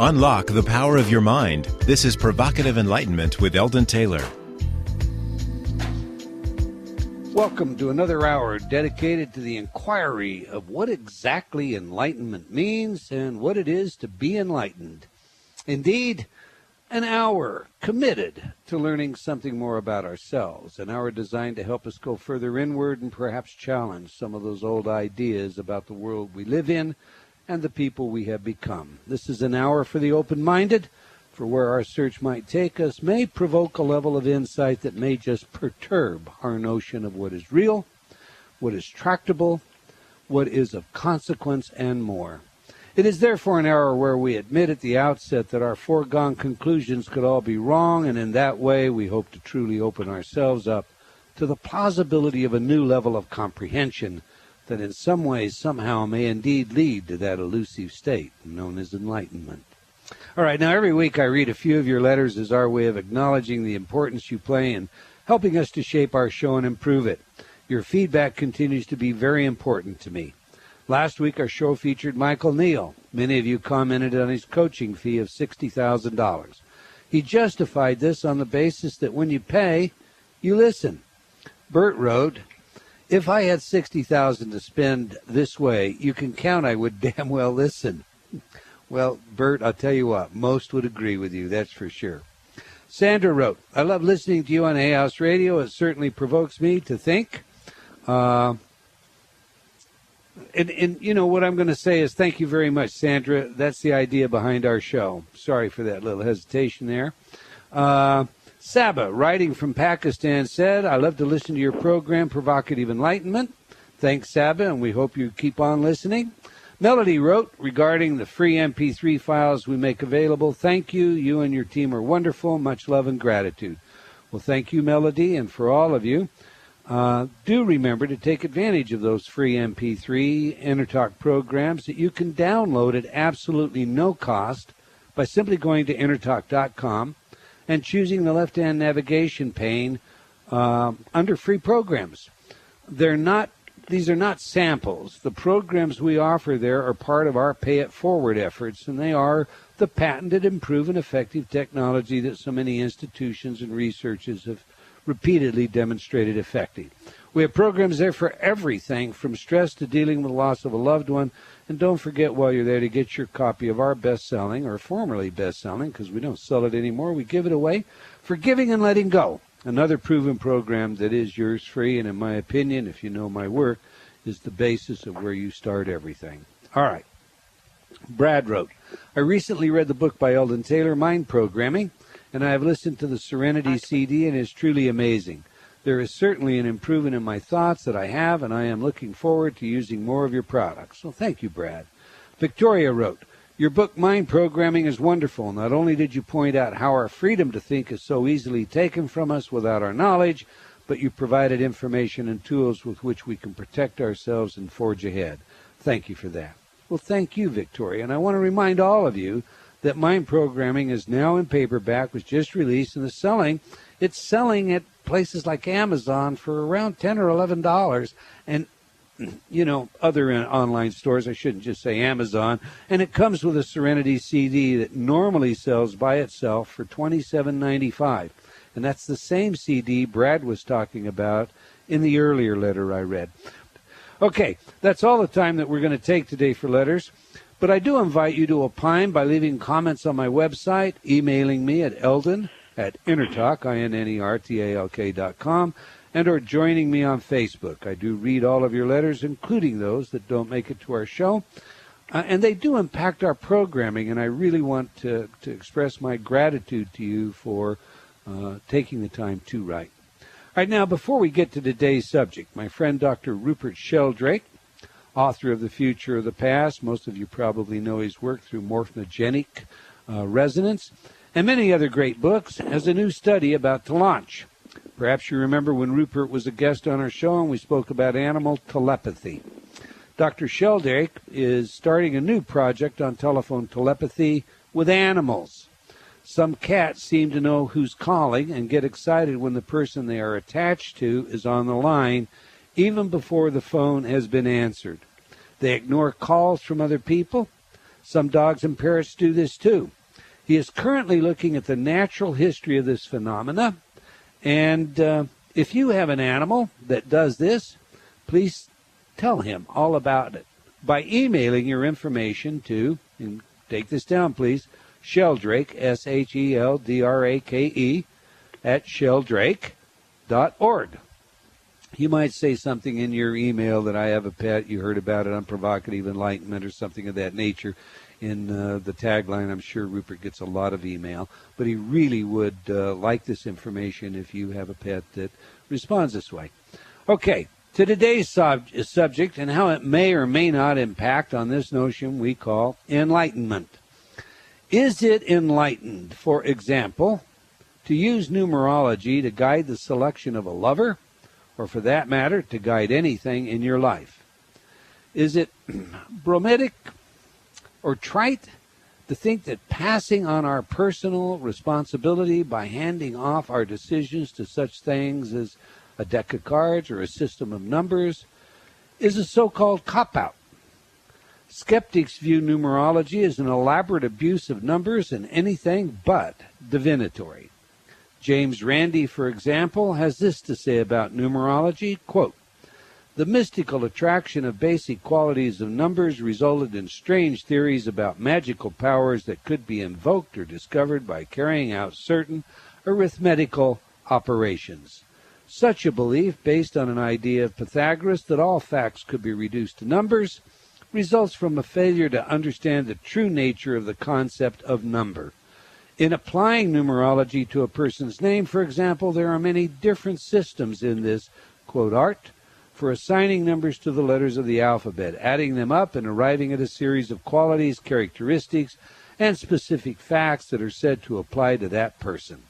Unlock the power of your mind. This is Provocative Enlightenment with Elden Taylor. Welcome to another hour dedicated to the inquiry of what exactly enlightenment means and what it is to be enlightened. Indeed, an hour committed to learning something more about ourselves, an hour designed to help us go further inward and perhaps challenge some of those old ideas about the world we live in and the people we have become. This is an hour for the open-minded, for where our search might take us may provoke a level of insight that may just perturb our notion of what is real, what is tractable, what is of consequence, and more. It is therefore an hour where we admit at the outset that our foregone conclusions could all be wrong, and in that way we hope to truly open ourselves up to the plausibility of a new level of comprehension that in some ways somehow may indeed lead to that elusive state known as enlightenment. All right, now every week I read a few of your letters as our way of acknowledging the importance you play in helping us to shape our show and improve it. Your feedback continues to be very important to me. Last week our show featured Michael Neal. Many of you commented on his coaching fee of $60,000. He justified this on the basis that when you pay, you listen. Bert wrote, "If I had $60,000 to spend this way, you can count I would damn well listen." Well, Bert, I'll tell you what, most would agree with you, that's for sure. Sandra wrote, "I love listening to you on Hay House Radio. It certainly provokes me to think." And you know, what I'm going to say is thank you very much, Sandra. That's the idea behind our show. Sorry for that little hesitation there. Saba, writing from Pakistan, said, "I love to listen to your program, Provocative Enlightenment." Thanks, Saba, and we hope you keep on listening. Melody wrote, regarding the free MP3 files we make available, "Thank you. You and your team are wonderful. Much love and gratitude." Well, thank you, Melody, and for all of you. Do remember to take advantage of those free MP3 Intertalk programs that you can download at absolutely no cost by simply going to intertalk.com and choosing the left-hand navigation pane under free programs. These are not samples. The programs we offer there are part of our Pay It Forward efforts, and they are the patented and proven effective technology that so many institutions and researchers have repeatedly demonstrated effective. We have programs there for everything from stress to dealing with loss of a loved one. And don't forget while you're there to get your copy of our best-selling, or formerly best-selling, because we don't sell it anymore, we give it away, Forgiving and Letting Go. Another proven program that is yours free, and in my opinion, if you know my work, is the basis of where you start everything. All right. Brad wrote, "I recently read the book by Elden Taylor, Mind Programming, and I have listened to the Serenity CD, and it is truly amazing. There is certainly an improvement in my thoughts that I have, and I am looking forward to using more of your products." Well, thank you, Brad. Victoria wrote, "Your book, Mind Programming, is wonderful. Not only did you point out how our freedom to think is so easily taken from us without our knowledge, but you provided information and tools with which we can protect ourselves and forge ahead. Thank you for that." Well, thank you, Victoria. And I want to remind all of you that Mind Programming is now in paperback, was just released, and is selling. It's selling at places like Amazon for around $10 or $11, and other online stores. I shouldn't just say Amazon. And it comes with a Serenity CD that normally sells by itself for $27.95. And that's the same CD Brad was talking about in the earlier letter I read. Okay, that's all the time that we're going to take today for letters. But I do invite you to opine by leaving comments on my website, emailing me at Elden@Intertalk, INNERTALK.com, and or joining me on Facebook. I do read all of your letters, including those that don't make it to our show, and they do impact our programming, and I really want to express my gratitude to you for taking the time to write. All right, now, before we get to today's subject, my friend Dr. Rupert Sheldrake, author of The Future of the Past, most of you probably know his work through morphogenic resonance, and many other great books, has a new study about to launch. Perhaps you remember when Rupert was a guest on our show and we spoke about animal telepathy. Dr. Sheldrake is starting a new project on telephone telepathy with animals. Some cats seem to know who's calling and get excited when the person they are attached to is on the line, even before the phone has been answered. They ignore calls from other people. Some dogs and parrots do this too. He is currently looking at the natural history of this phenomena, and if you have an animal that does this, please tell him all about it by emailing your information to, and take this down please, Sheldrake, Sheldrake, at sheldrake.org. You might say something in your email that I have a pet, you heard about it on Provocative Enlightenment or something of that nature in the tagline. I'm sure Rupert gets a lot of email, but he really would like this information if you have a pet that responds this way. Okay, to today's subject and how it may or may not impact on this notion we call enlightenment. Is it enlightened, for example, to use numerology to guide the selection of a lover, or for that matter, to guide anything in your life? Is it bromidic or trite to think that passing on our personal responsibility by handing off our decisions to such things as a deck of cards or a system of numbers is a so-called cop-out? Skeptics view numerology as an elaborate abuse of numbers and anything but divinatory. James Randi, for example, has this to say about numerology, quote, "The mystical attraction of basic qualities of numbers resulted in strange theories about magical powers that could be invoked or discovered by carrying out certain arithmetical operations. Such a belief, based on an idea of Pythagoras that all facts could be reduced to numbers, results from a failure to understand the true nature of the concept of number. In applying numerology to a person's name, for example, there are many different systems in this, quote, art for assigning numbers to the letters of the alphabet, adding them up and arriving at a series of qualities, characteristics, and specific facts that are said to apply to that person."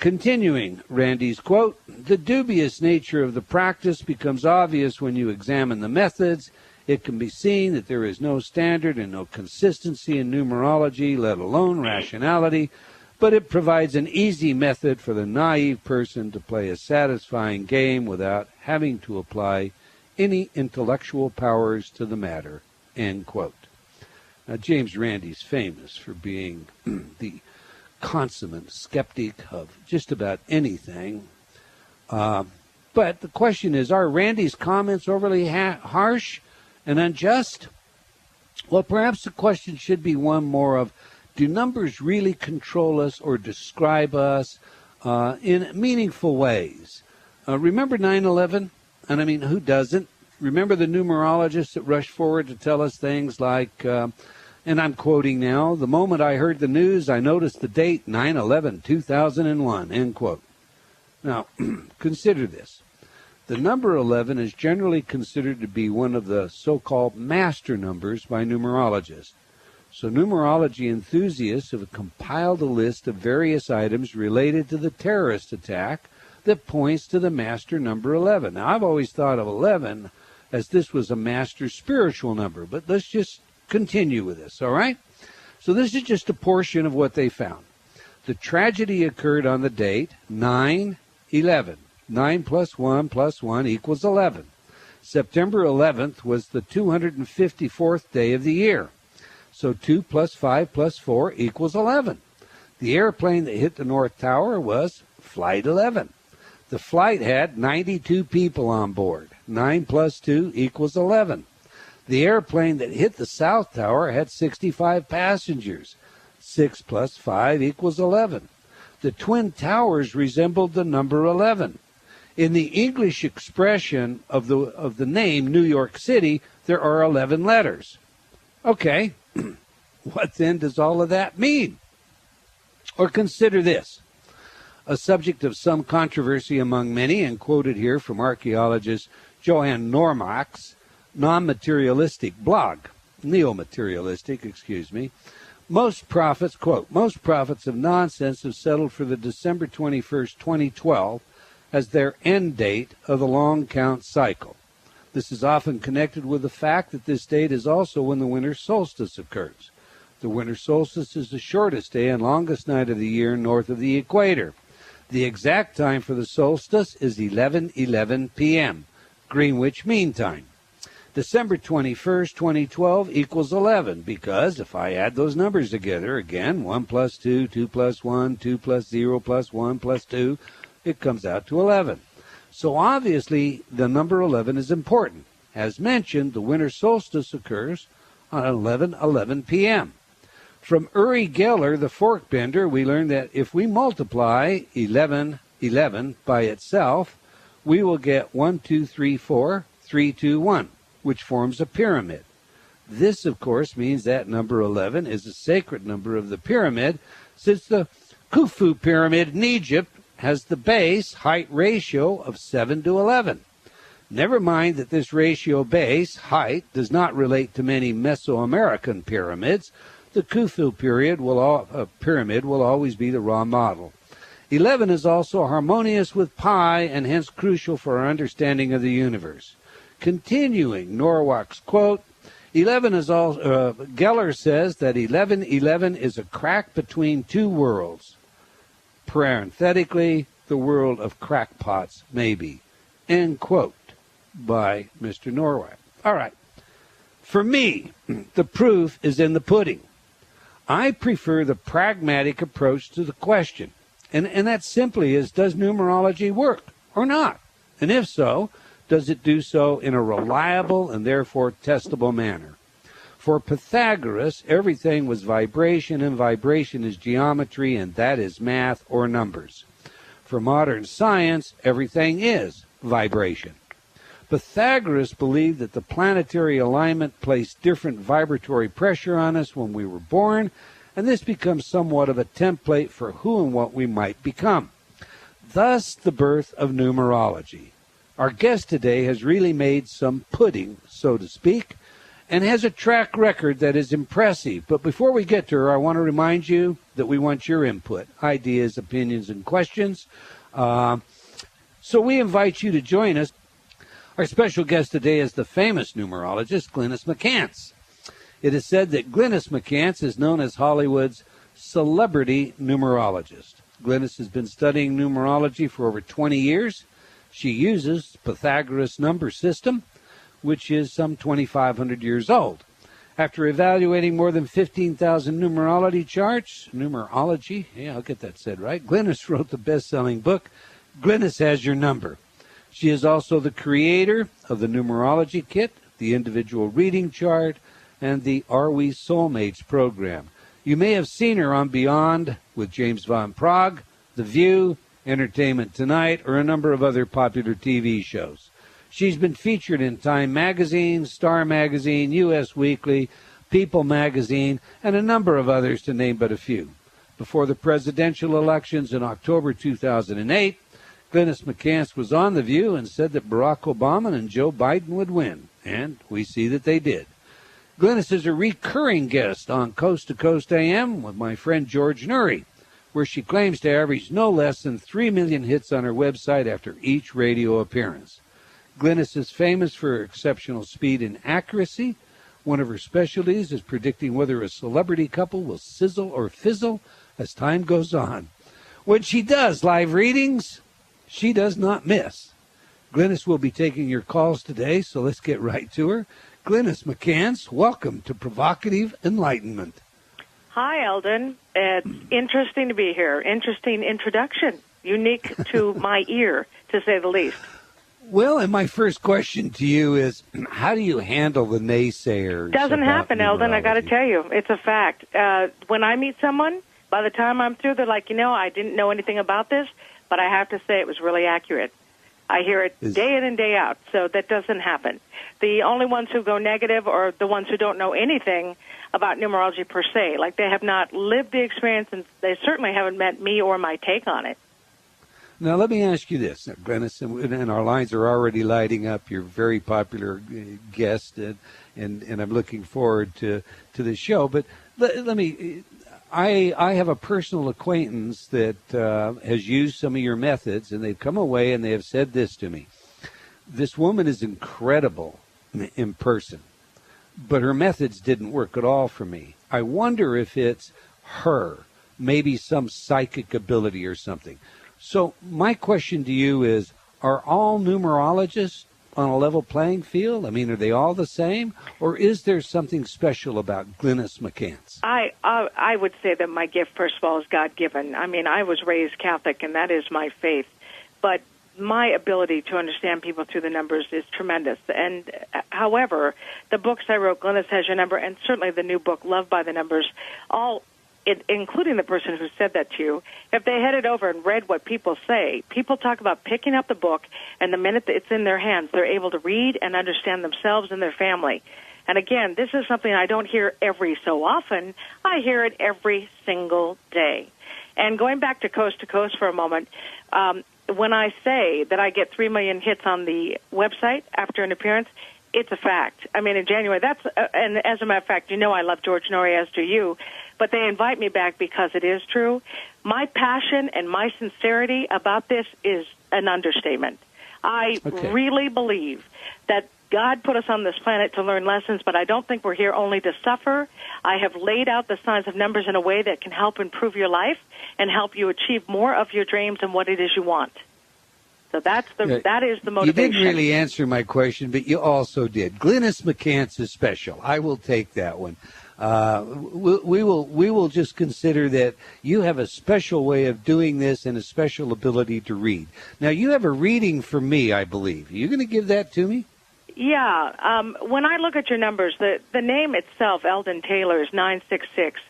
Continuing Randi's quote, "The dubious nature of the practice becomes obvious when you examine the methods. It can be seen that there is no standard and no consistency in numerology, let alone rationality, but it provides an easy method for the naive person to play a satisfying game without having to apply any intellectual powers to the matter," end quote. Now, James Randi's famous for being the consummate skeptic of just about anything. But the question is, are Randi's comments overly harsh and unjust? Well, perhaps the question should be one more of, do numbers really control us or describe us in meaningful ways? Remember 9/11? And I mean, who doesn't? Remember the numerologists that rushed forward to tell us things like, and I'm quoting now, "The moment I heard the news, I noticed the date 9/11/2001, end quote. Now, consider this. The number 11 is generally considered to be one of the so-called master numbers by numerologists. So numerology enthusiasts have compiled a list of various items related to the terrorist attack that points to the master number 11. Now, I've always thought of 11 as this was a master spiritual number, but let's just continue with this, all right? So this is just a portion of what they found. The tragedy occurred on the date 9/11. 9 plus 1 equals 11. September 11th was the 254th day of the year. So 2 plus 5 plus 4 equals 11. The airplane that hit the North Tower was Flight 11. The flight had 92 people on board. 9 plus 2 equals 11. The airplane that hit the South Tower had 65 passengers. 6 plus 5 equals 11. The Twin Towers resembled the number 11. In the English expression of the name New York City, there are 11 letters. Okay, what then does all of that mean? Or consider this, a subject of some controversy among many, and quoted here from archaeologist Joanne Normack's neo-materialistic blog. Most prophets, quote, "Most prophets of nonsense have settled for the December 21st, 2012 as their end date of the long count cycle. This is often connected with the fact that this date is also when the winter solstice occurs. The winter solstice is the shortest day and longest night of the year north of the equator. The exact time for the solstice is 11:11 p.m., Greenwich Mean Time. December 21st, 2012 equals 11, because if I add those numbers together, again, 1 plus 2, 2 plus 1, 2 plus 0 plus 1 plus 2, it comes out to 11. So obviously, the number 11 is important. As mentioned, the winter solstice occurs on 11:11 p.m. From Uri Geller, the fork bender, we learned that if we multiply 11:11 by itself, we will get 1, 2, 3, 4, 3, 2, 1, which forms a pyramid. This, of course, means that number 11 is a sacred number of the pyramid, since the Khufu pyramid in Egypt has the base height ratio of 7 to 11. Never mind that this ratio base height does not relate to many Mesoamerican pyramids. The Khufu pyramid will always be the raw model. 11 is also harmonious with pi and hence crucial for our understanding of the universe. Continuing Norwalk's quote, 11 is also, Geller says that 11:11 is a crack between two worlds. Parenthetically, the world of crackpots, maybe. End quote by Mr. Norwalk. All right. For me, the proof is in the pudding. I prefer the pragmatic approach to the question. And that simply is, does numerology work or not? And if so, does it do so in a reliable and therefore testable manner? For Pythagoras, everything was vibration, and vibration is geometry, and that is math or numbers. For modern science, everything is vibration. Pythagoras believed that the planetary alignment placed different vibratory pressure on us when we were born, and this becomes somewhat of a template for who and what we might become. Thus, the birth of numerology. Our guest today has really made some pudding, so to speak, and has a track record that is impressive. But before we get to her, I want to remind you that we want your input, ideas, opinions, and questions. So we invite you to join us. Our special guest today is the famous numerologist, Glynis McCants. It is said that Glynis McCants is known as Hollywood's celebrity numerologist. Glynis has been studying numerology for over 20 years. She uses Pythagoras number system, which is some 2,500 years old. After evaluating more than 15,000 numerology, I'll get that said right, Glennis wrote the best-selling book, Glennis Has Your Number. She is also the creator of the Numerology Kit, the Individual Reading Chart, and the Are We Soulmates program. You may have seen her on Beyond with James Van Praagh, The View, Entertainment Tonight, or a number of other popular TV shows. She's been featured in Time Magazine, Star Magazine, U.S. Weekly, People Magazine, and a number of others, to name but a few. Before the presidential elections in October 2008, Glynis McCants was on The View and said that Barack Obama and Joe Biden would win, and we see that they did. Glynis is a recurring guest on Coast to Coast AM with my friend George Nuri, where she claims to average no less than 3 million hits on her website after each radio appearance. Glynis is famous for her exceptional speed and accuracy. One of her specialties is predicting whether a celebrity couple will sizzle or fizzle as time goes on. When she does live readings, she does not miss. Glynis will be taking your calls today, so let's get right to her. Glynis McCants, welcome to Provocative Enlightenment. Hi, Elden. It's interesting to be here. Interesting introduction. Unique to my ear, to say the least. Well, and my first question to you is, how do you handle the naysayers? Doesn't happen, Elden. I got to tell you. It's a fact. When I meet someone, by the time I'm through, they're like, I didn't know anything about this, but I have to say it was really accurate. I hear it day in and day out, so that doesn't happen. The only ones who go negative are the ones who don't know anything about numerology per se. Like, they have not lived the experience, and they certainly haven't met me or my take on it. Now, let me ask you this, Glennis, and our lines are already lighting up. You're a very popular guest, and I'm looking forward to the show. But let me... I have a personal acquaintance that has used some of your methods, and they've come away and they have said this to me. This woman is incredible in person, but her methods didn't work at all for me. I wonder if it's her, maybe some psychic ability or something. So my question to you is, are all numerologists on a level playing field? I mean, are they all the same, or is there something special about Glynis McCants? I would say that my gift, first of all, is God-given. I mean, I was raised Catholic, and that is my faith. But my ability to understand people through the numbers is tremendous. And however, the books I wrote, Glennis Has Your Number, and certainly the new book, Love by the Numbers, all, including the person who said that to you, if they headed over and read what people say, people talk about picking up the book, and the minute that it's in their hands, they're able to read and understand themselves and their family. And again, this is something I don't hear every so often. I hear it every single day. And going back to Coast for a moment, when I say that I get 3 million hits on the website after an appearance, it's a fact. I mean, in January, and as a matter of fact, you know I love George Norrie, as do you, but they invite me back because it is true. My passion and my sincerity about this is an understatement. I really believe that God put us on this planet to learn lessons, but I don't think we're here only to suffer. I have laid out the signs of numbers in a way that can help improve your life and help you achieve more of your dreams and what it is you want. So that is the motivation. You didn't really answer my question, but you also did. Glynis McCants is special. I will take that one. We will just consider that you have a special way of doing this and a special ability to read. Now, you have a reading for me, I believe. Are you going to give that to me? Yeah. When I look at your numbers, the name itself, Elden Taylor, is 966.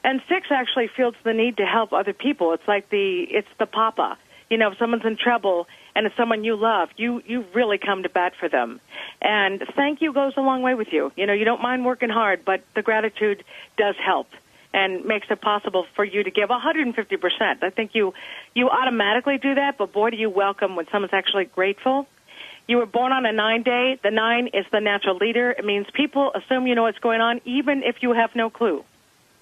And 6 actually feels the need to help other people. It's like it's the papa. You know, if someone's in trouble and it's someone you love, you really come to bat for them. And thank you goes a long way with you. You know, you don't mind working hard, but the gratitude does help and makes it possible for you to give 150%. I think you automatically do that, but boy, do you welcome when someone's actually grateful. You were born on a 9-day. The 9 is the natural leader. It means people assume you know what's going on, even if you have no clue.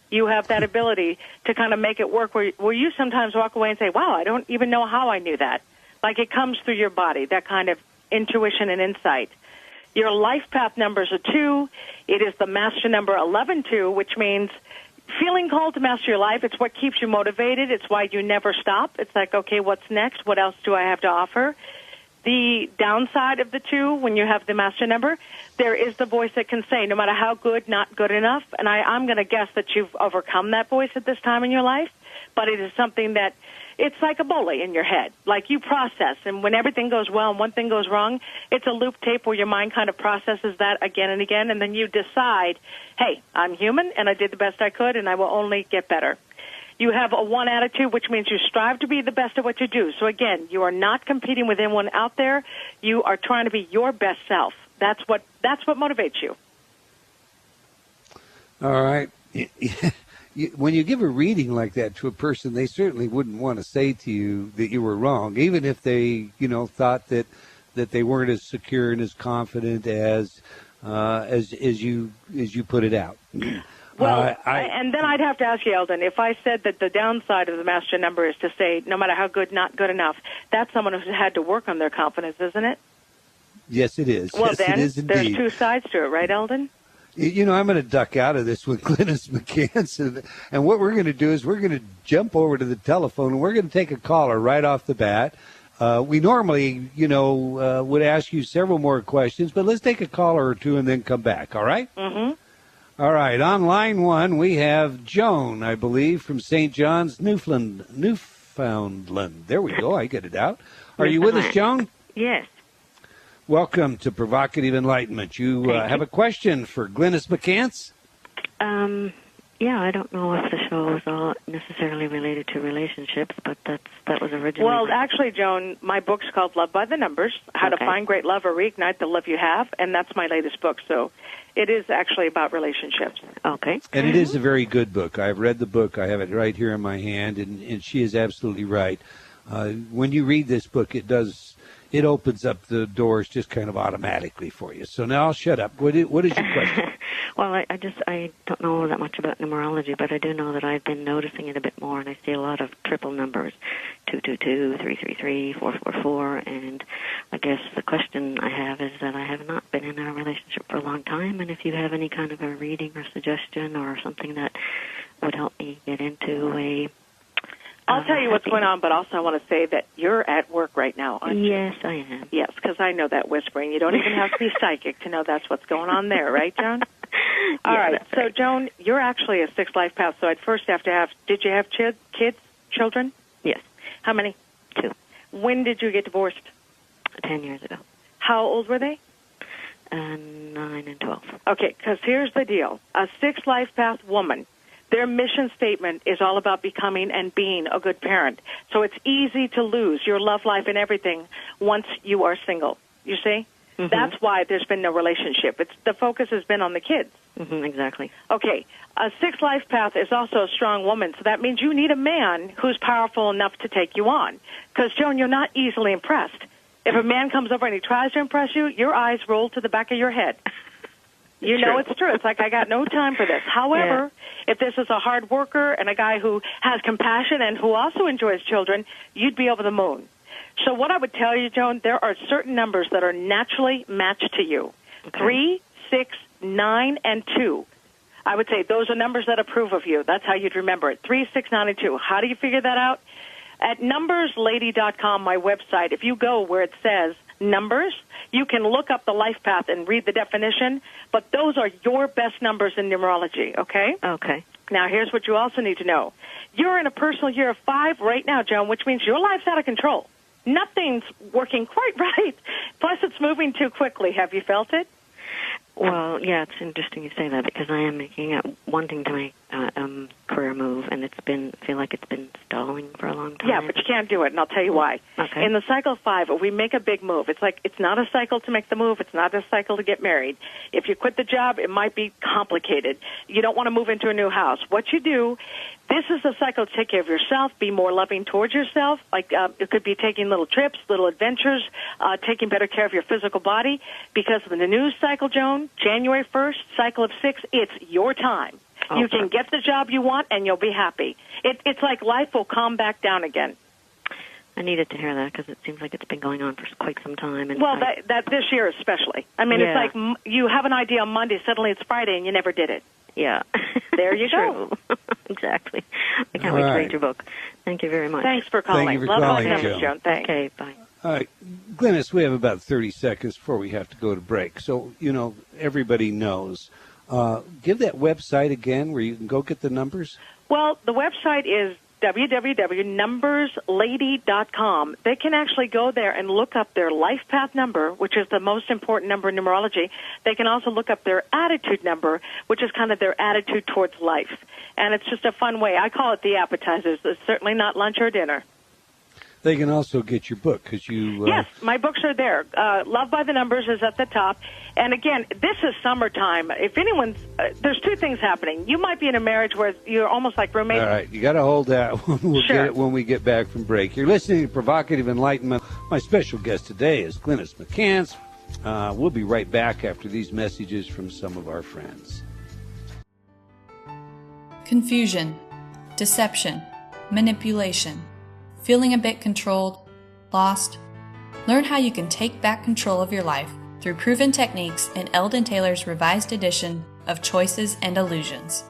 You have that ability to kind of make it work where you sometimes walk away and say, wow, I don't even know how I knew that. Like it comes through your body, that kind of intuition and insight. Your life path number is a 2. It is the master number 11-2, which means feeling called to master your life. It's what keeps you motivated. It's why you never stop. It's like, okay, what's next? What else do I have to offer? The downside of the 2, when you have the master number, there is the voice that can say, no matter how good, not good enough. And I'm going to guess that you've overcome that voice at this time in your life. But it is something that it's like a bully in your head. Like you process. And when everything goes well and one thing goes wrong, it's a loop tape where your mind kind of processes that again and again. And then you decide, hey, I'm human and I did the best I could and I will only get better. You have a 1 attitude, which means you strive to be the best at what you do. So, again, you are not competing with anyone out there. You are trying to be your best self. That's what motivates you. All right. When you give a reading like that to a person, they certainly wouldn't want to say to you that you were wrong, even if they, thought that they weren't as secure and as confident as you put it out. Well, and then I'd have to ask you, Elden, if I said that the downside of the master number is to say, no matter how good, not good enough, that's someone who's had to work on their confidence, isn't it? Yes, it is. Well, yes, then, it is indeed. There's 2 sides to it, right, Elden? I'm going to duck out of this with Glynis McCants, and what we're going to do is we're going to jump over to the telephone, and we're going to take a caller right off the bat. We normally, would ask you several more questions, but let's take a caller or 2 and then come back, all right? Mm-hmm. All right, on line 1, we have Joan, I believe, from St. John's, Newfoundland. There we go, I get it out. Are you with us, Joan? Yes. Welcome to Provocative Enlightenment. You have a question for Glynis McCants? Yeah, I don't know if the show is all necessarily related to relationships, but that was originally... Well, actually, Joan, my book's called Love by the Numbers, How to Find Great Love or Reignite the Love You Have, and that's my latest book, so it is actually about relationships. Okay. And it is a very good book. I've read the book. I have it right here in my hand, and she is absolutely right. When you read this book, it opens up the doors just kind of automatically for you. So now I'll shut up. What is your question? Well, I don't know that much about numerology, but I do know that I've been noticing it a bit more, and I see a lot of triple numbers, 222, 333, 444, and I guess the question I have is that I have not been in a relationship for a long time, and if you have any kind of a reading or suggestion or something that would help me get into a I'll tell you what's going on, but also I want to say that you're at work right now, aren't you? Yes, I am. Yes, because I know that whispering. You don't even have to be psychic to know that's what's going on there, right, Joan? All Yeah, right. that's So, right. Joan, you're actually a sixth life path, so I'd first have to have, did you have kids, children? Yes, How many? 2. When did you get divorced? 10 years ago. How old were they? 9 and 12. Okay, because here's the deal. A sixth life path woman, their mission statement is all about becoming and being a good parent. So it's easy to lose your love life and everything once you are single. You see? Mm-hmm. That's why there's been no relationship. The focus has been on the kids. Mm-hmm, exactly. Okay, a sixth life path is also a strong woman, so that means you need a man who's powerful enough to take you on. Because, Joan, you're not easily impressed. If a man comes over and he tries to impress you, your eyes roll to the back of your head. You know it's true. It's like, I got no time for this. However, if this is a hard worker and a guy who has compassion and who also enjoys children, you'd be over the moon. So what I would tell you, Joan, there are certain numbers that are naturally matched to you. Okay. 3, 6, 9, and 2. I would say those are numbers that approve of you. That's how you'd remember it. 3, 6, 9, and 2. How do you figure that out? At numberslady.com, my website, if you go where it says numbers, you can look up the life path and read the definition, but those are your best numbers in numerology, okay? Okay. Now, here's what you also need to know. You're in a personal year of 5 right now, Joan, which means your life's out of control. Nothing's working quite right. Plus, it's moving too quickly. Have you felt it? Well, yeah, it's interesting you say that because I am wanting to make career move, and I feel like it's been stalling for a long time. Yeah, but you can't do it, and I'll tell you why. Okay. In the cycle of 5, if we make a big move, it's not a cycle to make the move. It's not a cycle to get married. If you quit the job, it might be complicated. You don't want to move into a new house. What you do, this is a cycle to take care of yourself, be more loving towards yourself. Like it could be taking little trips, little adventures, taking better care of your physical body. Because of the new cycle, Joan, January 1st, cycle of 6, it's your time. Oh, you can get the job you want, and you'll be happy. It's like life will calm back down again. I needed to hear that because it seems like it's been going on for quite some time. And Well, that this year especially. I mean, Yeah. it's like you have an idea on Monday, suddenly it's Friday, and you never did it. Yeah. There you go. True. Exactly. I can't All wait to right. read your book. Thank you very much. Thanks for calling. Thank you for Love calling, those Joan. numbers, Joan. Thanks. Okay, bye. All right, Glennis, we have about 30 seconds before we have to go to break. So, everybody knows. Give that website again where you can go get the numbers. Well, the website is www.numberslady.com. They can actually go there and look up their life path number, which is the most important number in numerology. They can also look up their attitude number, which is kind of their attitude towards life. And it's just a fun way. I call it the appetizers. It's certainly not lunch or dinner. They can also get your book because you... Yes, my books are there. Love by the Numbers is at the top. And again, this is summertime. If anyone's... there's 2 things happening. You might be in a marriage where you're almost like roommates. All right, you got to hold that. We'll Sure. get it when we get back from break. You're listening to Provocative Enlightenment. My special guest today is Glynis McCants. We'll be right back after these messages from some of our friends. Confusion, deception, manipulation, feeling a bit controlled, lost. Learn how you can take back control of your life through proven techniques in Elden Taylor's revised edition of Choices and Illusions.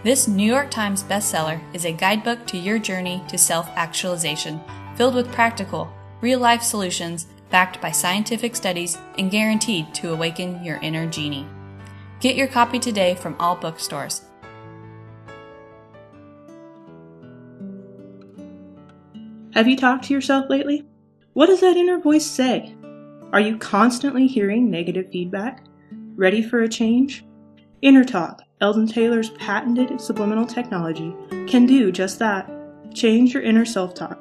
This New York Times bestseller is a guidebook to your journey to self-actualization, filled with practical, real-life solutions backed by scientific studies and guaranteed to awaken your inner genie. Get your copy today from all bookstores. Have you talked to yourself lately? What does that inner voice say? Are you constantly hearing negative feedback? Ready for a change? Inner Talk, Elden Taylor's patented subliminal technology, can do just that. Change your inner self-talk.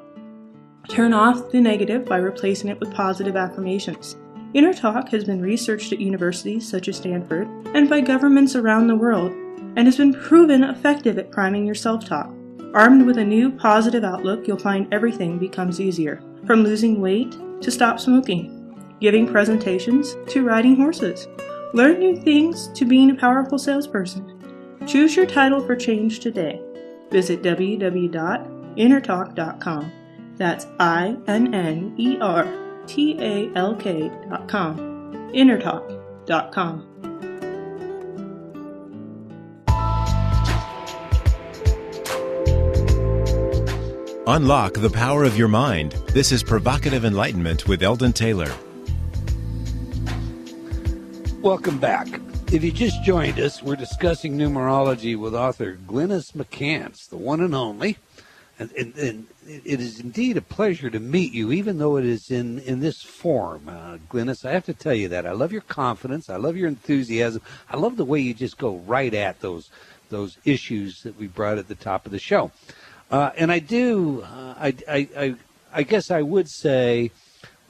Turn off the negative by replacing it with positive affirmations. Inner Talk has been researched at universities such as Stanford and by governments around the world and has been proven effective at priming your self-talk. Armed with a new positive outlook, you'll find everything becomes easier. From losing weight to stop smoking, giving presentations to riding horses. Learn new things to being a powerful salesperson. Choose your title for change today. Visit www.innertalk.com. That's INNERTALK.com. Innertalk.com. Unlock the power of your mind. This is Provocative Enlightenment with Elden Taylor. Welcome back. If you just joined us, we're discussing numerology with author Glynis McCants, the one and only. And it is indeed a pleasure to meet you, even though it is in this form. Glennis, I have to tell you that. I love your confidence. I love your enthusiasm. I love the way you just go right at those issues that we brought at the top of the show. And I do, I guess I would say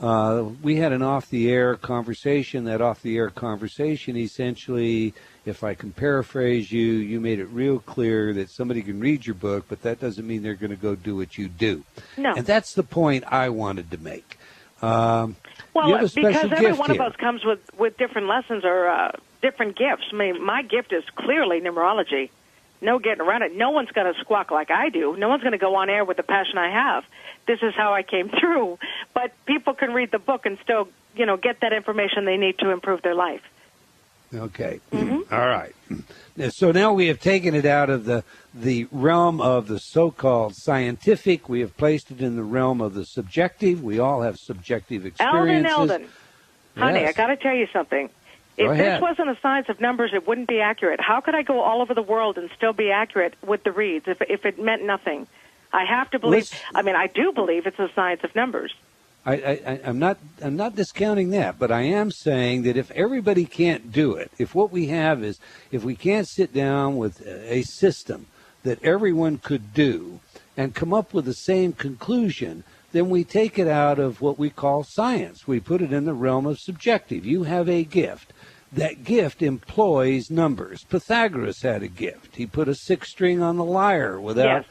we had an off-the-air conversation. That off-the-air conversation, essentially, if I can paraphrase you, you made it real clear that somebody can read your book, but that doesn't mean they're going to go do what you do. No. And that's the point I wanted to make. Well, you have a special because every gift one here. of us comes with different lessons or different gifts. I mean, my gift is clearly numerology. No getting around it. No one's going to squawk like I do. No one's going to go on air with the passion I have. This is how I came through. But people can read the book and still, get that information they need to improve their life. Okay. Mm-hmm. All right. So now we have taken it out of the realm of the so-called scientific. We have placed it in the realm of the subjective. We all have subjective experiences. Elden. Honey, Yes. I got to tell you something. Go If ahead. this wasn't a science of numbers, it wouldn't be accurate. How could I go all over the world and still be accurate with the reads if it meant nothing? I have to believe. I do believe it's a science of numbers. I'm not discounting that, but I am saying that if everybody can't do it, if what we have is if we can't sit down with a system that everyone could do and come up with the same conclusion, then we take it out of what we call science. We put it in the realm of subjective. You have a gift. That gift employs numbers. Pythagoras had a gift. He put a 6 string on the lyre without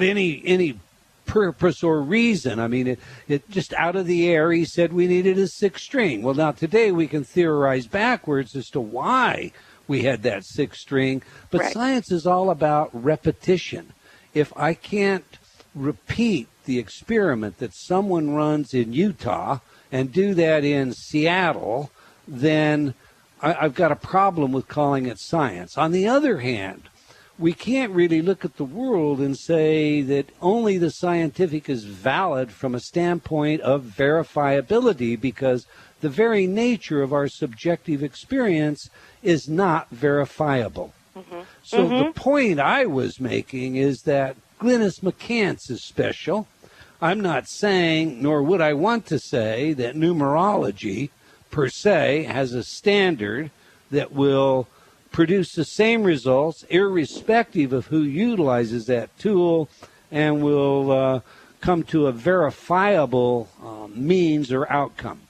any purpose or reason. I mean, it just out of the air, he said we needed a 6 string. Well, now today we can theorize backwards as to why we had that 6 string. But Right. Science is all about repetition. If I can't repeat the experiment that someone runs in Utah and do that in Seattle, then I've got a problem with calling it science. On the other hand, we can't really look at the world and say that only the scientific is valid from a standpoint of verifiability, because the very nature of our subjective experience is not verifiable. Mm-hmm. So the point I was making is that Glynis McCants is special. I'm not saying, nor would I want to say, that numerology per se has a standard that will produce the same results irrespective of who utilizes that tool and will come to a verifiable means or outcome.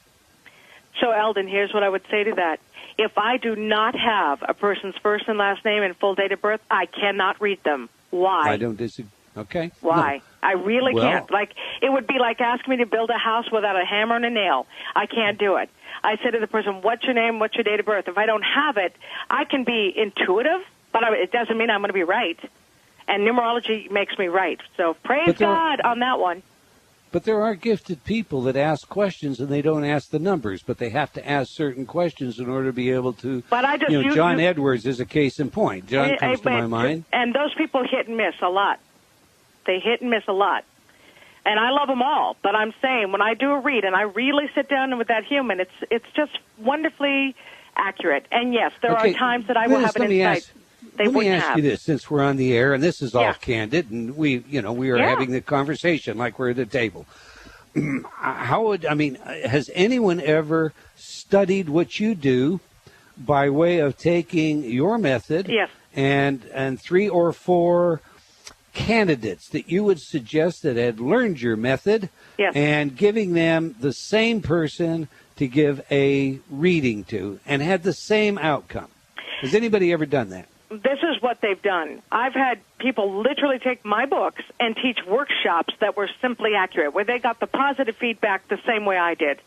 So, Elden, here's what I would say to that. If I do not have a person's first and last name and full date of birth, I cannot read them. Why? I don't disagree. Okay. Why? No. I really Well- can't. Like, it would be like asking me to build a house without a hammer and a nail. I can't do it. I say to the person, what's your name, what's your date of birth? If I don't have it, I can be intuitive, but it doesn't mean I'm going to be right. And numerology makes me right. So praise God on that one. But there are gifted people that ask questions and they don't ask the numbers, but they have to ask certain questions in order to be able to. But I just, John Edwards is a case in point. John comes to my mind. And those people hit and miss a lot. They hit and miss a lot. And I love them all, but I'm saying when I do a read and I really sit down with that human, it's just wonderfully accurate. And yes, there are times that I will have an insight they wouldn't have. Let me ask you this, since we're on the air, and this is all candid, and we are having the conversation like we're at the table. Has anyone ever studied what you do by way of taking your method and 3 or 4 candidates that you would suggest that had learned your method and giving them the same person to give a reading to and had the same outcome? Has anybody ever done that? This is what they've done. I've had people literally take my books and teach workshops that were simply accurate, where they got the positive feedback the same way I did.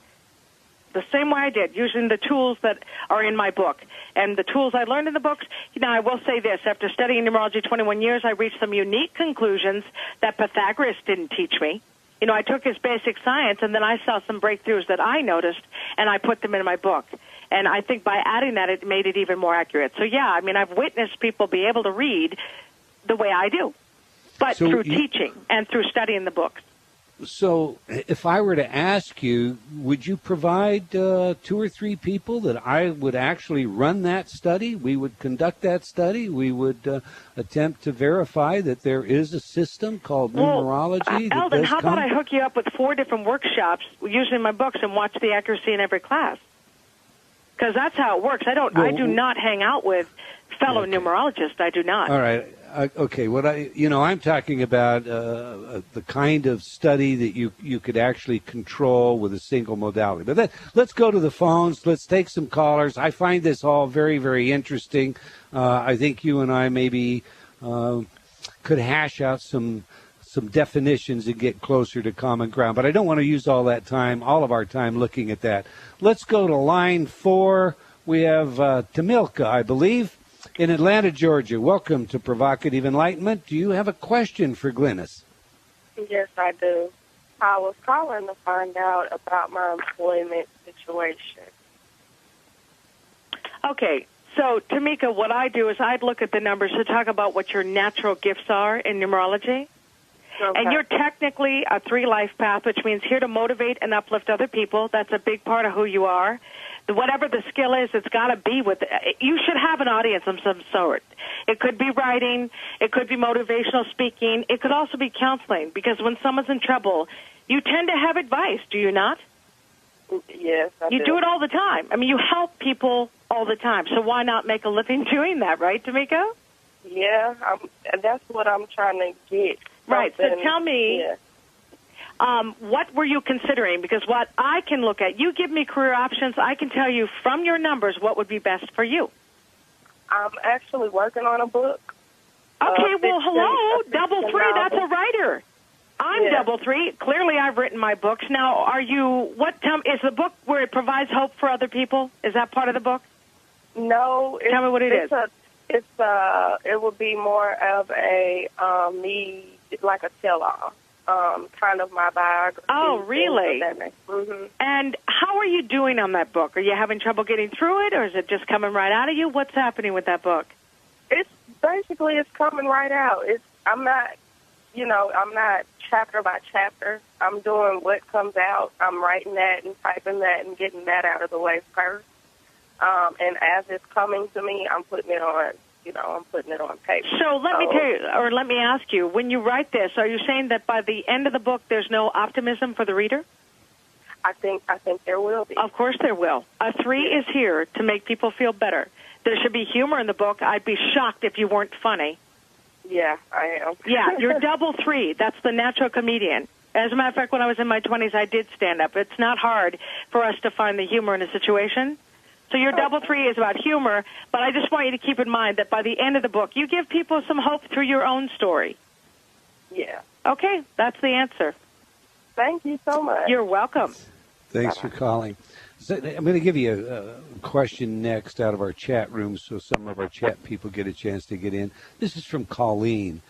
The same way I did, using the tools that are in my book. And the tools I learned in the books, I will say this, after studying numerology 21 years, I reached some unique conclusions that Pythagoras didn't teach me. I took his basic science, and then I saw some breakthroughs that I noticed, and I put them in my book. And I think by adding that, it made it even more accurate. So, I've witnessed people be able to read the way I do. but through teaching and through studying the books. So if I were to ask you, would you provide 2 or 3 people that I would actually run that study? We would conduct that study. We would attempt to verify that there is a system called numerology. Elden, how about I hook you up with 4 different workshops using my books and watch the accuracy in every class? Because that's how it works. I do not hang out with fellow numerologists. I do not. All right. Okay. I'm talking about the kind of study that you could actually control with a single modality. But let's go to the phones. Let's take some callers. I find this all very, very interesting. I think you and I maybe could hash out some definitions and get closer to common ground. But I don't want to use all of our time looking at that. Let's go to line 4. We have Tamilka, I believe, in Atlanta, Georgia. Welcome to Provocative Enlightenment. Do you have a question for Glennis? Yes, I do. I was calling to find out about my employment situation. Okay. So, Tamika, what I do is I'd look at the numbers to talk about what your natural gifts are in numerology. Okay. And you're technically a 3 life path, which means here to motivate and uplift other people. That's a big part of who you are. Whatever the skill is, it's got to be with – you should have an audience of some sort. It could be writing. It could be motivational speaking. It could also be counseling, because when someone's in trouble, you tend to have advice, do you not? Yes, I do. You do it all the time. I mean, you help people all the time, so why not make a living doing that, right, Tamika? Yeah, that's what I'm trying to get. Right, so tell me – what were you considering? Because what I can look at, you give me career options, I can tell you from your numbers what would be best for you. I'm actually working on a book. Okay, well, hello, double 3, that's a writer. I'm double 3. Clearly, I've written my books. Now, is the book where it provides hope for other people? Is that part of the book? No. Tell me what it is. It would be more of a like a tell-all. Kind of my biography. Oh, really? Mm-hmm. And how are you doing on that book? Are you having trouble getting through it, or is it just coming right out of you? What's happening with that book? It's coming right out. I'm not chapter by chapter. I'm doing what comes out. I'm writing that and typing that and getting that out of the way first. And as it's coming to me, I'm putting it on. I'm putting it on paper. So let me tell you, or let me ask you, when you write this, are you saying that by the end of the book there's no optimism for the reader? I think there will be. Of course there will. A 3 is here to make people feel better. There should be humor in the book. I'd be shocked if you weren't funny. Yeah, I am. Yeah, you're double 3. That's the natural comedian. As a matter of fact, when I was in my 20s, I did stand up. It's not hard for us to find the humor in a situation. So your double 3 is about humor, but I just want you to keep in mind that by the end of the book, you give people some hope through your own story. Yeah. Okay, that's the answer. Thank you so much. You're welcome. Thanks for calling. So I'm going to give you a question next out of our chat room so some of our chat people get a chance to get in. This is from Colleen.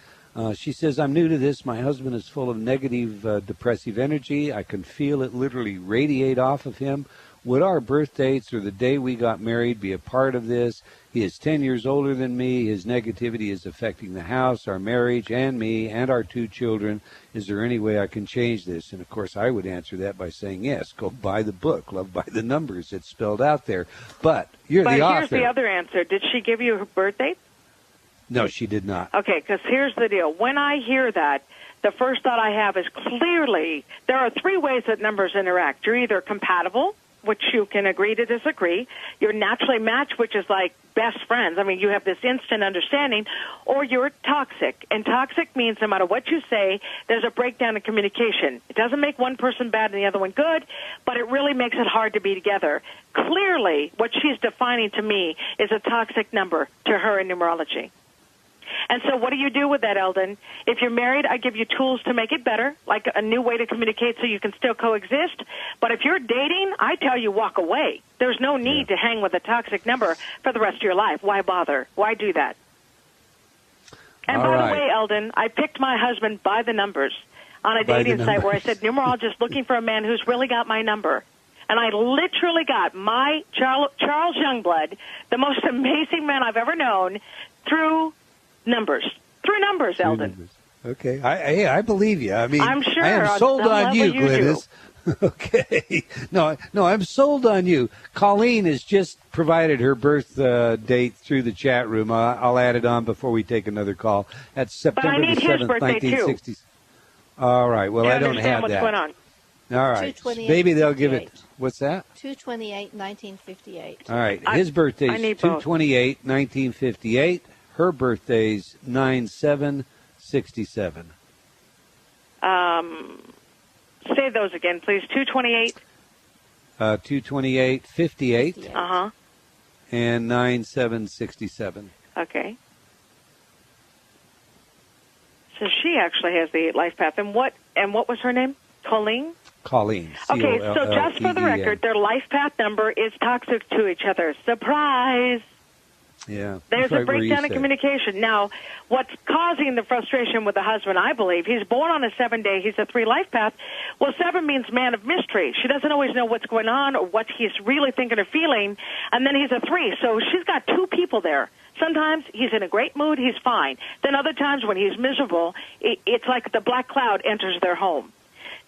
She says, I'm new to this. My husband is full of negative, depressive energy. I can feel it literally radiate off of him. Would our birth dates or the day we got married be a part of this? He is 10 years older than me. His negativity is affecting the house, our marriage, and me, and our 2 children. Is there any way I can change this? And, of course, I would answer that by saying, yes, go buy the book. Love by the numbers. It's spelled out there. But the author. But here's the other answer. Did she give you her birth date? No, she did not. Okay, because here's the deal. When I hear that, the first thought I have is clearly there are 3 ways that numbers interact. You're either compatible, which you can agree to disagree. You're naturally matched, which is like best friends. I mean, you have this instant understanding. Or you're toxic. And toxic means no matter what you say, there's a breakdown in communication. It doesn't make one person bad and the other one good, but it really makes it hard to be together. Clearly, what she's defining to me is a toxic number to her in numerology. And so what do you do with that, Elden? If you're married, I give you tools to make it better, like a new way to communicate so you can still coexist. But if you're dating, I tell you walk away. There's no need to hang with a toxic number for the rest of your life. Why bother? Why do that? And by the way, Elden, I picked my husband by the numbers on a dating site where I said, numerologist looking for a man who's really got my number. And I literally got my Charles Youngblood, the most amazing man I've ever known, through numbers. Through numbers, Elden. Okay. I believe you. I mean, I'm sure. I am sold on you, Glennis. Okay. No, I'm sold on you. Colleen has just provided her birth date through the chat room. I'll add it on before we take another call. That's September the 7th, 1960. All right. Well, I don't have what's that. Going on. All right. Maybe they'll give it. What's that? 2/28/1958. All right. His birthday's 2/28/1958. Her birthday's 9/7/67. Say those again, please. 2/28. 2/28/58. Uh-huh. And 9/7/67. Okay. So she actually has the life path. And what was her name? Colleen? Colleen. Okay, so just for the record, their life path number is toxic to each other. Surprise! Yeah. There's a breakdown in communication. Now, what's causing the frustration with the husband, I believe, he's born on a 7-day, he's a 3 life path. Well, 7 means man of mystery. She doesn't always know what's going on or what he's really thinking or feeling. And then he's a 3, so she's got 2 people there. Sometimes he's in a great mood, he's fine. Then other times when he's miserable, it's like the black cloud enters their home.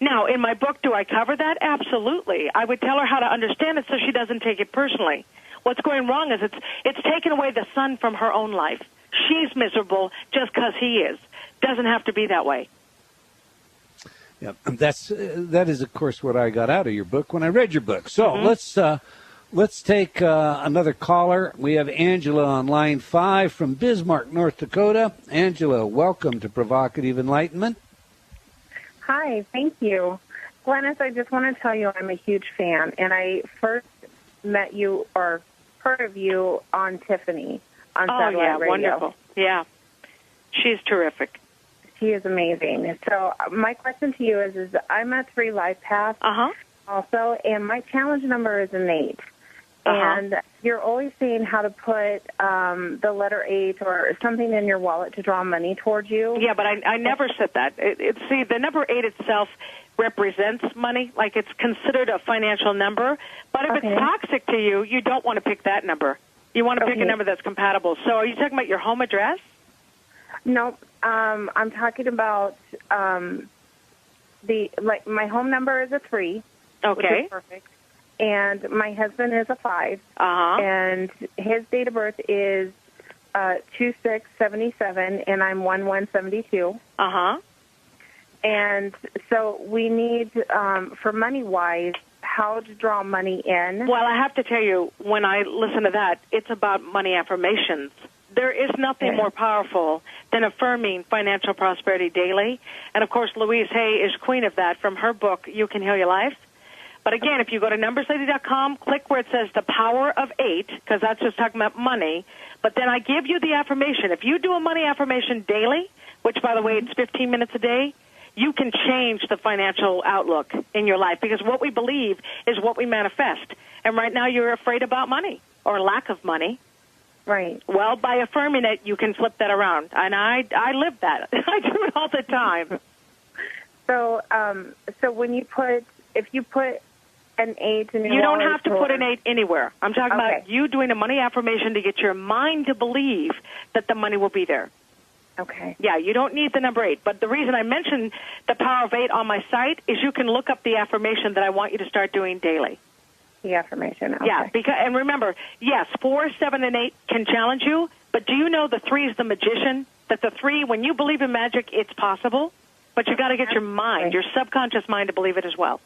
Now, in my book, do I cover that? Absolutely. I would tell her how to understand it so she doesn't take it personally. What's going wrong is it's taken away the sun from her own life. She's miserable just because he is. Doesn't have to be that way. Yeah, that is, of course, what I got out of your book when I read your book. So let's take another caller. We have Angela on line 5 from Bismarck, North Dakota. Angela, welcome to Provocative Enlightenment. Hi, thank you. Glennis, I just want to tell you I'm a huge fan, and I first met you or heard of you on Tiffany on satellite radio. Wonderful. Yeah, she's terrific. She is amazing. So my question to you is I'm a 3 life path also, and my challenge number is an 8. And you're always saying how to put the letter 8 or something in your wallet to draw money towards you. Yeah, but I never said that. See, the number 8 itself represents money, like it's considered a financial number. But if it's toxic to you, you don't want to pick that number. You want to pick a number that's compatible. So are you talking about your home address? No, I'm talking about my home number is a 3. Okay. Which is perfect. And my husband is a 5. And his date of birth is 2677, and I'm 1172. And so we need, for money-wise, how to draw money in. Well, I have to tell you, when I listen to that, it's about money affirmations. There is nothing more powerful than affirming financial prosperity daily. And, of course, Louise Hay is queen of that from her book, You Can Heal Your Life. But, again, if you go to numberslady.com, click where it says the power of 8, because that's just talking about money. But then I give you the affirmation. If you do a money affirmation daily, which, by the way, it's 15 minutes a day, you can change the financial outlook in your life, because what we believe is what we manifest. And right now you're afraid about money or lack of money. Right. Well, by affirming it, you can flip that around. And I live that. I do it all the time. So when if you put an 8 in your You don't wallet, have to put an 8 anywhere. I'm talking about you doing a money affirmation to get your mind to believe that the money will be there. Okay. Yeah, you don't need the number 8. But the reason I mentioned the power of 8 on my site is you can look up the affirmation that I want you to start doing daily. The affirmation. Okay. Yeah, and remember, yes, 4, 7, and 8 can challenge you, but do you know the 3 is the magician? That the 3, when you believe in magic, it's possible, but you got to get your mind, your subconscious mind, to believe it as well.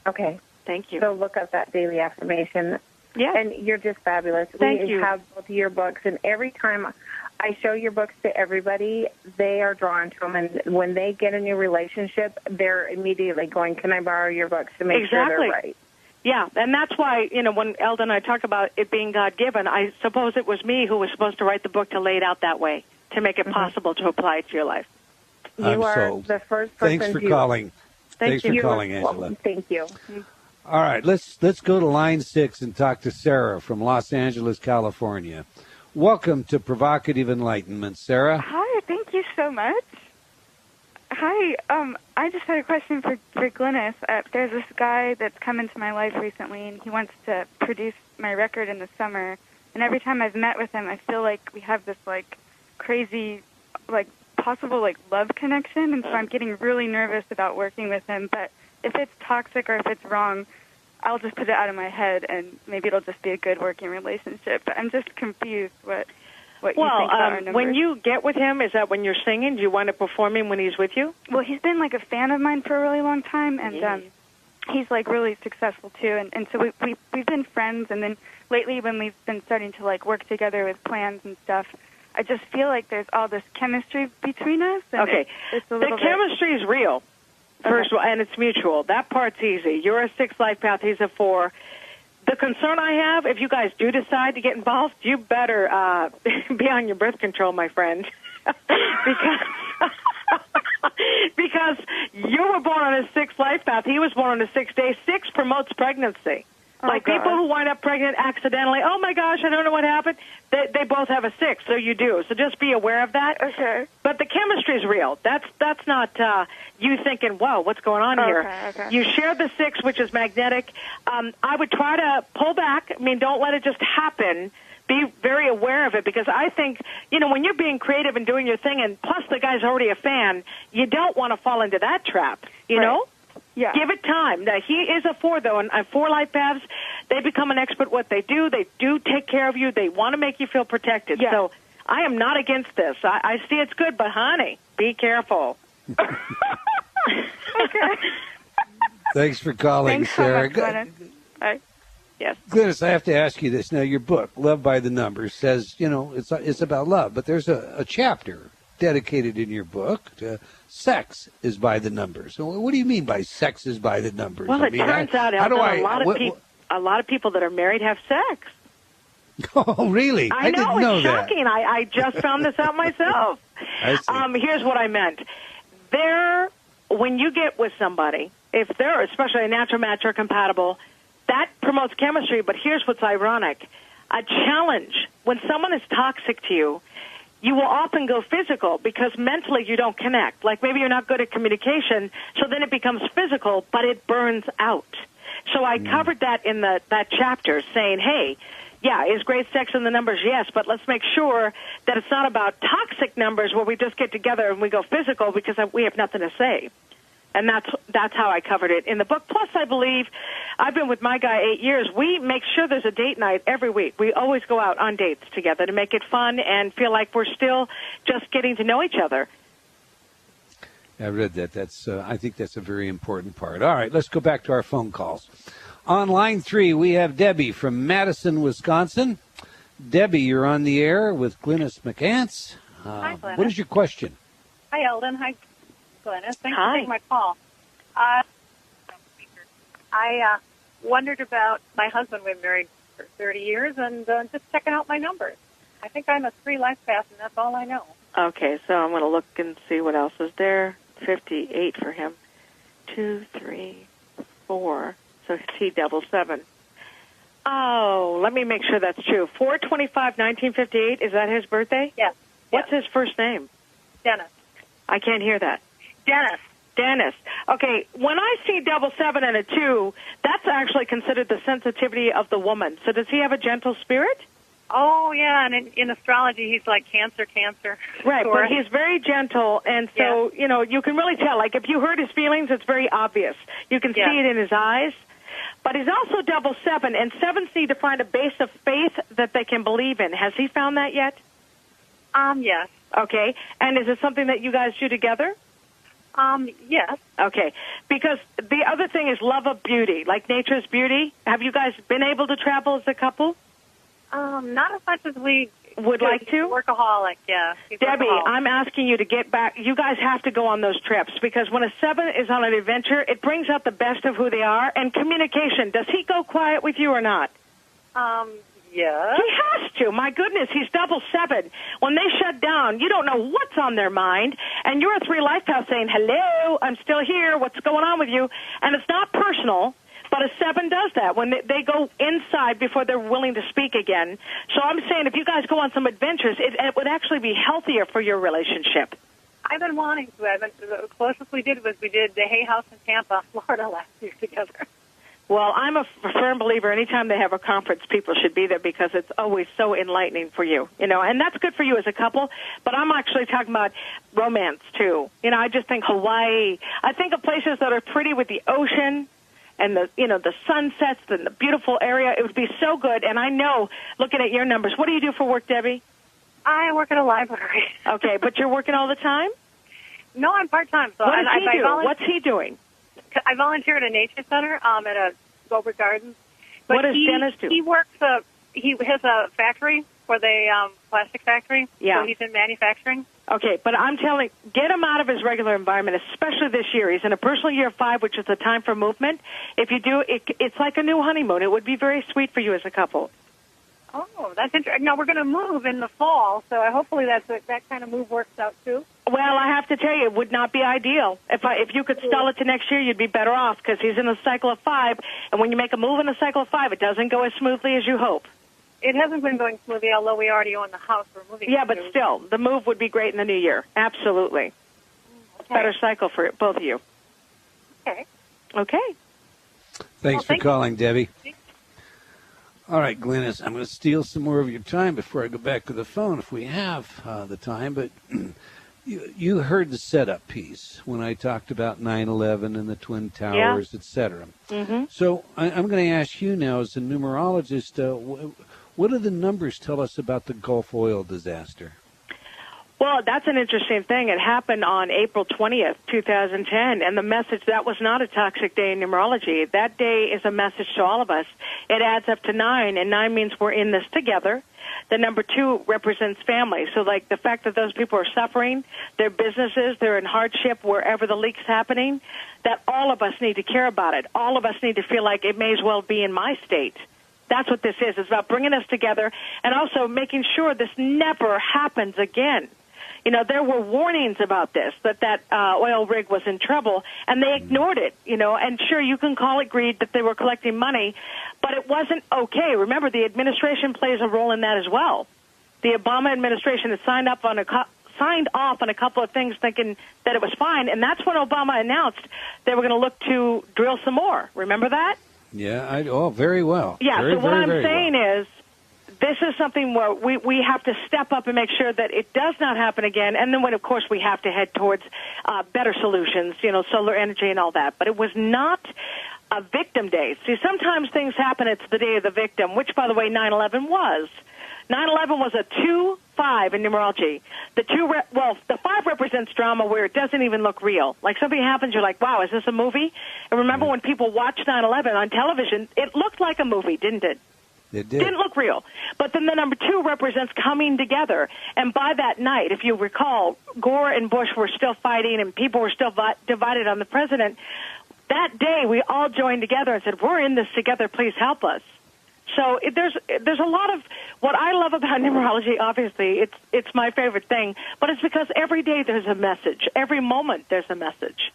Okay. Thank you. So look up that daily affirmation. Yeah. And you're just fabulous. Thank you. We have both of your books, and every time I show your books to everybody, they are drawn to them. And when they get a new relationship, they're immediately going, can I borrow your books to make sure they're right? Yeah, and that's why, when Elden and I talk about it being God-given, I suppose it was me who was supposed to write the book to lay it out that way, to make it possible to apply it to your life. You are the first person. Thanks for calling. Thanks for calling, Angela. Thank you. All right, let's go to line 6 and talk to Sarah from Los Angeles, California. Welcome to Provocative Enlightenment, Sarah. Hi, thank you so much. Hi, I just had a question for Glennis. There's this guy that's come into my life recently, and he wants to produce my record in the summer. And every time I've met with him, I feel like we have this, crazy, possible, like, love connection, and so I'm getting really nervous about working with him. But if it's toxic or if it's wrong, I'll just put it out of my head, and maybe it'll just be a good working relationship. But I'm just confused what you think about our numbers. When you get with him, is that when you're singing? Do you wind up performing when he's with you? Well, he's been, like, a fan of mine for a really long time, and he's, like, really successful, too. And so we've been friends, and then lately when we've been starting to, like, work together with plans and stuff, I just feel like there's all this chemistry between us. And okay. It's a little the chemistry is real, first of all, and it's mutual. That part's easy. You're a 6 life path, he's a 4. The concern I have, if you guys do decide to get involved, you better be on your birth control, my friend, because you were born on a 6 life path. He was born on a 6 day. 6 promotes pregnancy. Like people who wind up pregnant accidentally, oh my gosh, I don't know what happened. They both have a 6, so you do. So just be aware of that. Okay. But the chemistry is real. That's not you thinking, whoa, what's going on here? Okay. You share the 6, which is magnetic. I would try to pull back. I mean, don't let it just happen. Be very aware of it, because I think, when you're being creative and doing your thing, and plus the guy's already a fan, you don't want to fall into that trap, you know? Yeah. Give it time. Now, he is a 4, though, and 4 life paths, they become an expert at what they do. They do take care of you. They want to make you feel protected. Yeah. So I am not against this. I see it's good, but, honey, be careful. Okay. Thanks for calling, Sarah. Thanks so much, Glennis. Bye. Yes. Glennis, I have to ask you this. Now, your book, Love by the Numbers, says, it's about love, but there's a chapter dedicated in your book to sex is by the numbers. So what do you mean by sex is by the numbers? Well, turns out a lot of people that are married have sex. Oh, really? I know, didn't know it's shocking. I just found this out myself. I see. Here's what I meant. When you get with somebody, if they're especially a natural match or compatible, that promotes chemistry. But here's what's ironic. A challenge. When someone is toxic to you, you will often go physical because mentally you don't connect. Like maybe you're not good at communication, so then it becomes physical, but it burns out. So I covered that in that chapter, saying, hey, yeah, is great sex in the numbers? Yes, but let's make sure that it's not about toxic numbers where we just get together and we go physical because we have nothing to say. And that's how I covered it in the book. Plus, I believe, I've been with my guy 8 years. We make sure there's a date night every week. We always go out on dates together to make it fun and feel like we're still just getting to know each other. I read that. I think that's a very important part. All right, let's go back to our phone calls. On line 3, we have Debbie from Madison, Wisconsin. Debbie, you're on the air with Glynis McCants. Hi, Glennis. What is your question? Hi, Elden. Hi, Glennis. Thanks Hi. for taking my call. I wondered about my husband. We've been married for 30 years, and just checking out my numbers. I think I'm a 3 life path, and that's all I know. Okay, so I'm going to look and see what else is there. 58 for him. 2, 3, 4. So T double 7. Oh, let me make sure that's true. 4/25/1958. Is that his birthday? Yes. What's his first name? Dennis. I can't hear that. Dennis. Okay, when I see double 7 and a 2, that's actually considered the sensitivity of the woman. So does he have a gentle spirit? Oh, yeah, and in astrology, he's like Cancer. Right, but he's very gentle, and so, you can really tell. Like, if you hurt his feelings, it's very obvious. You can see it in his eyes. But he's also double 7, and 7s need to find a base of faith that they can believe in. Has he found that yet? Yes. Okay, and is it something that you guys do together? Yes. Okay, because the other thing is love of beauty, like nature's beauty. Have you guys been able to travel as a couple? Not as much as we would like to. Workaholic, yeah. Debbie, I'm asking you to get back. You guys have to go on those trips because when a 7 is on an adventure, it brings out the best of who they are. And communication. Does he go quiet with you or not? Yeah. He has to. My goodness, he's double 7. When they shut down, you don't know what's on their mind. And you're a 3 life path saying, hello, I'm still here. What's going on with you? And it's not personal. But a 7 does that when they go inside before they're willing to speak again. So I'm saying if you guys go on some adventures, it would actually be healthier for your relationship. I've been wanting to. The closest we did was the Hay House in Tampa, Florida last year together. Well, I'm a firm believer anytime they have a conference, people should be there because it's always so enlightening for you, and that's good for you as a couple, but I'm actually talking about romance, too. I just think Hawaii. I think of places that are pretty with the ocean and the sunsets and the beautiful area. It would be so good, and I know, looking at your numbers, what do you do for work, Debbie? I work at a library. Okay, but you're working all the time? No, I'm part-time. So what does he do? What's he doing? I volunteer at a nature center at a Gilbert Gardens. But what does Dennis do? He works. He has a factory for the plastic factory. Yeah. So he's in manufacturing. Okay, but I'm telling, get him out of his regular environment, especially this year. He's in a personal year 5, which is a time for movement. If you do, it's like a new honeymoon. It would be very sweet for you as a couple. Oh, that's interesting. No, we're going to move in the fall, so hopefully that kind of move works out too. Well, I have to tell you, it would not be ideal. If you could stall it to next year, you'd be better off because he's in a cycle of 5, and when you make a move in a cycle of 5, it doesn't go as smoothly as you hope. It hasn't been going smoothly, although we already own the house we're moving to. Yeah, but still, the move would be great in the new year. Absolutely. Okay. Better cycle for both of you. Okay. Okay. Thanks for calling, Debbie. All right, Glennis, I'm going to steal some more of your time before I go back to the phone if we have the time. But you heard the setup piece when I talked about 9/11 and the Twin Towers, et cetera. Mm-hmm. So I'm going to ask you now, as a numerologist, what do the numbers tell us about the Gulf oil disaster? Well, that's an interesting thing. It happened on April 20th, 2010, and the message, that was not a toxic day in numerology. That day is a message to all of us. It adds up to 9, and 9 means we're in this together. The number 2 represents family. So, like, the fact that those people are suffering, their businesses, they're in hardship wherever the leak's happening, that all of us need to care about it. All of us need to feel like it may as well be in my state. That's what this is. It's about bringing us together and also making sure this never happens again. There were warnings about this, that oil rig was in trouble, and they ignored it, and sure, you can call it greed that they were collecting money, but it wasn't okay. Remember, the administration plays a role in that as well. The Obama administration had signed off on a couple of things thinking that it was fine, and that's when Obama announced they were going to look to drill some more. Remember that? Yeah, very well. Yeah, very, so what very, I'm very saying well. is, this is something where we have to step up and make sure that it does not happen again. And then, of course, we have to head towards better solutions, solar energy and all that. But it was not a victim day. See, sometimes things happen. It's the day of the victim, which, by the way, 9/11 was. 9/11 was a 2-5 in numerology. The 5 represents drama where it doesn't even look real. Like something happens, you're like, wow, is this a movie? And remember when people watched 9/11 on television, it looked like a movie, didn't it? It did. Didn't look real. But then the number 2 represents coming together. And by that night, if you recall, Gore and Bush were still fighting and people were still divided on the president. That day, we all joined together and said, we're in this together, please help us. So there's a lot of what I love about numerology. Obviously, it's my favorite thing, but it's because every day there's a message. Every moment there's a message.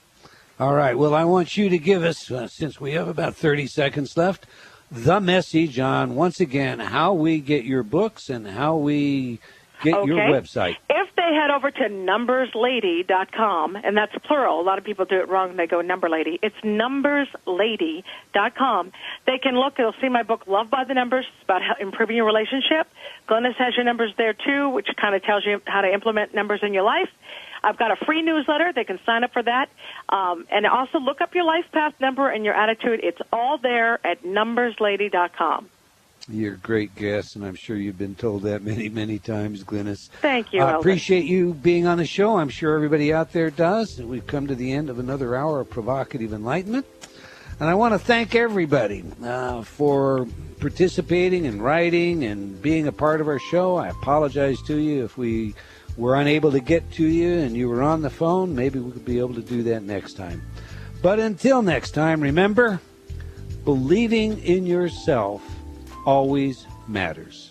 All right. Well, I want you to give us, since we have about 30 seconds left, the message on, once again, how we get your books and how we get your website. If they head over to numberslady.com, and that's plural. A lot of people do it wrong. They go number lady. It's numberslady.com. They can look. They'll see my book, Love by the Numbers. It's about improving your relationship. Glennis has your numbers there, too, which kind of tells you how to implement numbers in your life. I've got a free newsletter. They can sign up for that. And also look up your life path number and your attitude. It's all there at numberslady.com. You're a great guest, and I'm sure you've been told that many, many times, Glynis. Thank you, I Elden. appreciate you being on the show. I'm sure everybody out there does. We've come to the end of another hour of provocative enlightenment. And I want to thank everybody for participating and writing and being a part of our show. I apologize to you if we were unable to get to you and you were on the phone. Maybe we could be able to do that next time. But until next time, remember, believing in yourself always matters.